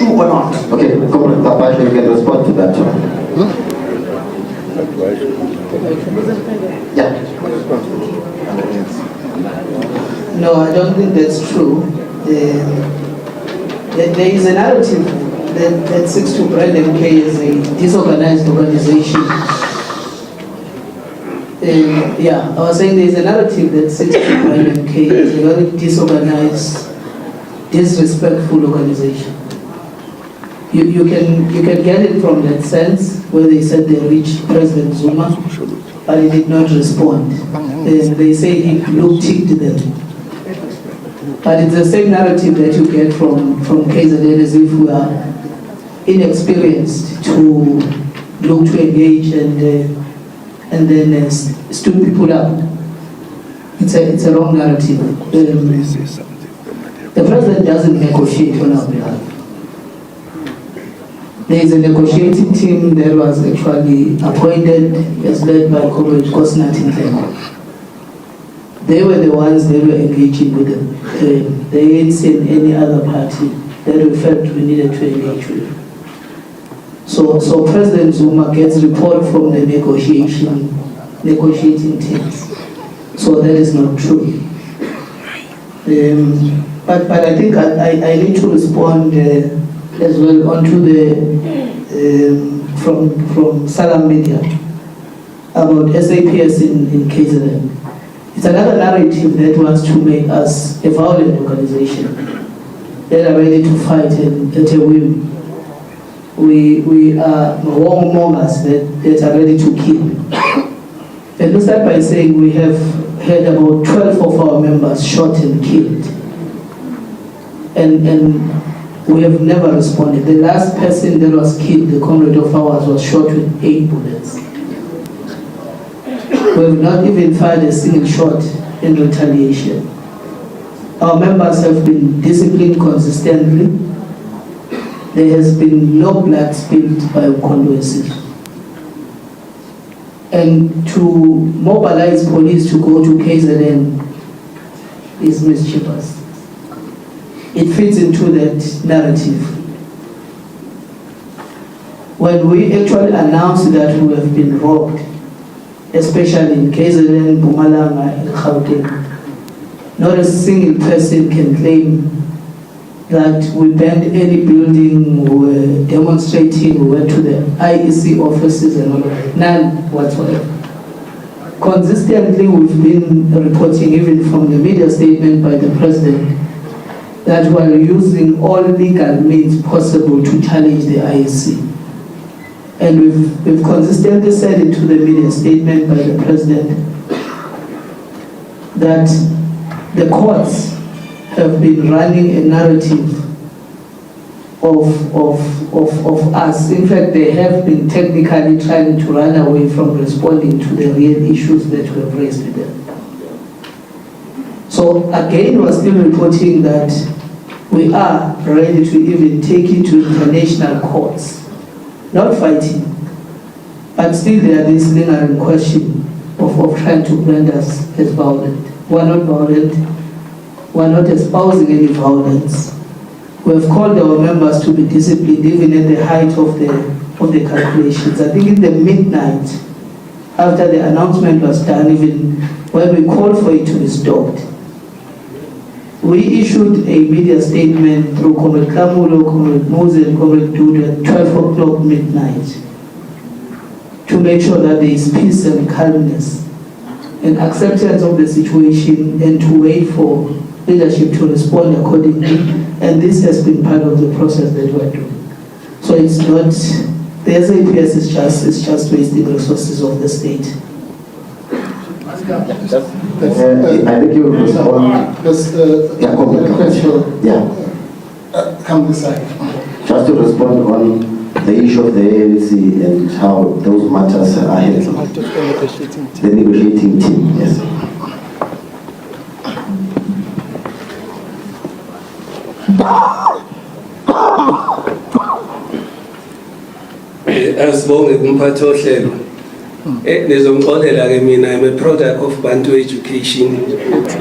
true or not? Okay, Comrade Papa, you can respond to that. Yeah. No, I don't think that's true. There is a narrative that seeks to brand MK as a disorganized organization. I was saying there is a narrative that seeks to brand MK as a very disorganized, disrespectful organization. You can get it from that sense where they said they reached President Zuma, but he did not respond. They say he blue-ticked them. But it's the same narrative that you get from KZN, as if we are inexperienced to look to engage and then stood people up. It's a wrong narrative. The president doesn't negotiate on our behalf. There is a negotiating team that was actually appointed as led by Comrade Kosnatin. They were the ones that were engaging with them. They ain't seen any other party that we felt we needed to engage with. So President Zuma gets report from the negotiating teams. So that is not true. But I think I need to respond as well onto the from Salam Media about SAPS in KZN. It's another narrative that wants to make us a violent organization that are ready to fight at a whim. We are warmongers that are ready to kill. Let me start by saying we have had about 12 of our members shot and killed. And we have never responded. The last person that was killed, the comrade of ours, was shot with 8 bullets. We have not even fired a single shot in retaliation. Our members have been disciplined consistently. There has been no blood spilled by Ukondwesi. And to mobilize police to go to KZN is mischievous. It fits into that narrative. When we actually announced that we have been robbed, especially in KZN, Mpumalanga, and Gauteng, not a single person can claim that we banned any building, we were demonstrating, we went to the IEC offices and all of that. None whatsoever. Consistently, we've been reporting, even from the media statement by the president, that we are using all legal means possible to challenge the IEC. And we've consistently said it to the media statement by the president that the courts have been running a narrative of us. In fact, they have been technically trying to run away from responding to the real issues that we have raised with them. So again, we're still reporting that we are ready to even take it to international courts. Not fighting, but still there is lingering question of trying to brand us as violent. We're not violent. We're not espousing any violence. We have called our members to be disciplined even at the height of the calculations. I think in the midnight, after the announcement was done, even when we called for it to be stopped, we issued a media statement through Comrade Kamulo, Comrade Moses, and Comrade Duda at 12 o'clock midnight to make sure that there is peace and calmness and acceptance of the situation, and to wait for leadership to respond accordingly. And this has been part of the process that we're doing. So it's not, the SAPS is just wasting resources of the state. I think you will respond. Come this side. Just to respond on the issue of the ANC and how those matters are handled. The negotiating team, yes. Asibonge kumphathi ohlelo. Nizongixolela ke mina, I'm a product of Bantu education,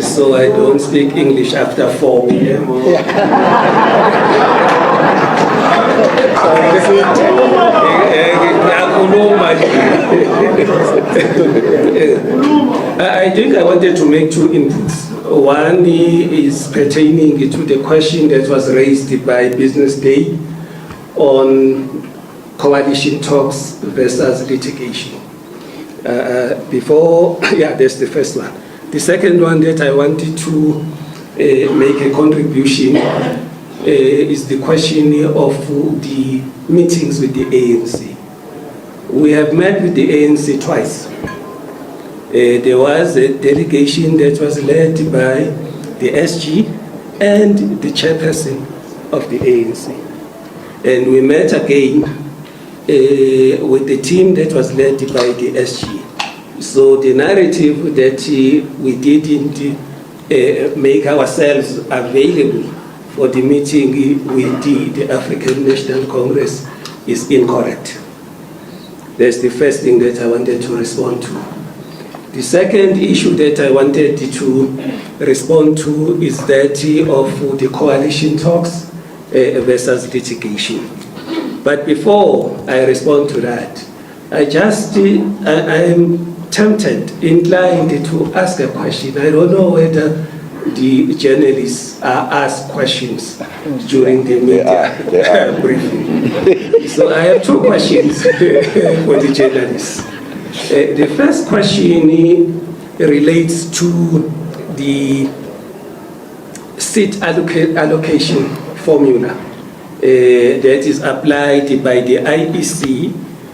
so I don't speak English after 4 p.m. I think I wanted to make two inputs. One is pertaining to the question that was raised by Business Day on coalition talks versus litigation. That's the first one. The second one that I wanted to make a contribution is the question of the meetings with the ANC. We have met with the ANC twice. There was a delegation that was led by the SG and the chairperson of the ANC. And we met again with the team that was led by the SG. So the narrative that we didn't make ourselves available for the meeting with the African National Congress is incorrect. That's the first thing that I wanted to respond to. The second issue that I wanted to respond to is that of the coalition talks versus litigation. But before I respond to that, I am tempted, inclined to ask a question. I don't know whether the journalists are asked questions during the media briefing. So I have two questions for the journalists. The first question relates to the seat allocation formula that is applied by the IEC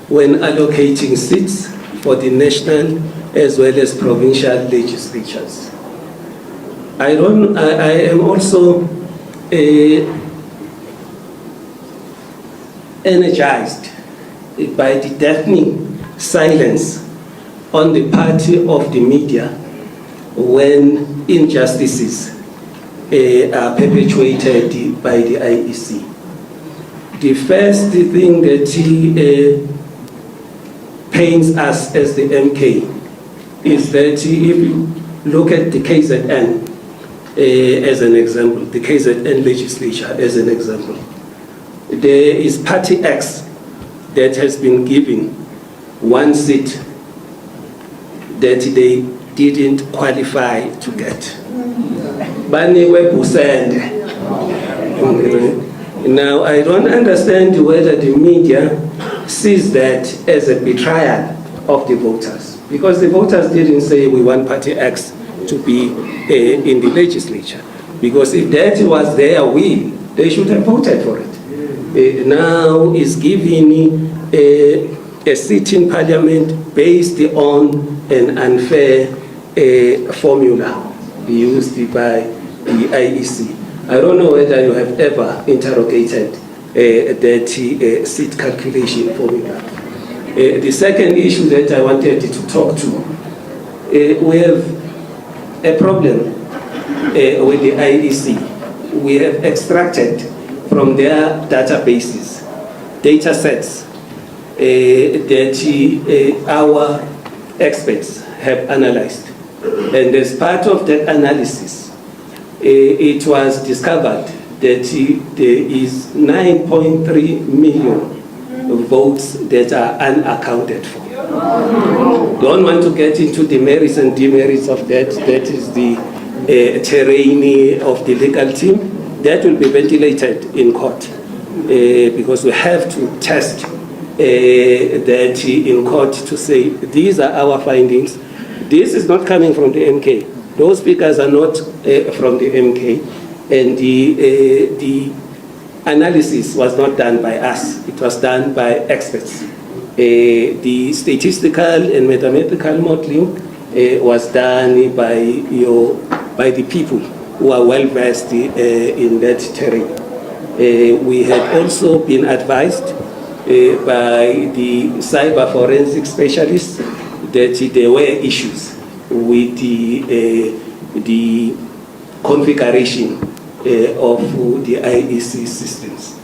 when allocating seats for the national as well as provincial legislatures. I am also energized by the deafening silence on the part of the media when injustices are perpetuated by the IEC. The first thing that pains us as the MK is that if you look at the KZN as an example, the KZN legislature as an example, there is Party X that has been given one seat that they didn't qualify to get. Now, I don't understand whether the media sees that as a betrayal of the voters, because the voters didn't say we want Party X to be in the legislature, because if that was their will, they should have voted for it. Now is giving a seat in parliament based on an unfair formula used by the IEC. I don't know whether you have ever interrogated that seat calculation formula. The second issue that I wanted to talk to, we have a problem with the IEC. We have extracted from their databases data sets that our experts have analyzed. And as part of that analysis, it was discovered that there is 9.3 million votes that are unaccounted for. Don't want to get into the merits and demerits of that. That is the terrain of the legal team. That will be ventilated in court because we have to test that in court to say these are our findings. This is not coming from the MK. Those figures are not from the MK, and the analysis was not done by us. It was done by experts. The statistical and mathematical modeling was done by the people who are well versed in that terrain. We have also been advised by the cyber forensic specialists that there were issues with the configuration of the IEC systems.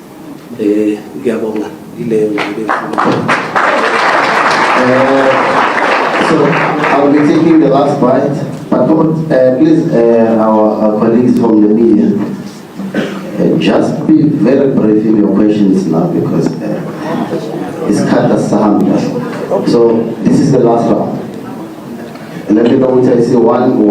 So I'll be taking the last bite, but please, our colleagues from the media, just be very brief in your questions now, because isikhathi asisahambi kahle. So this is the last round. And let me know what I say, one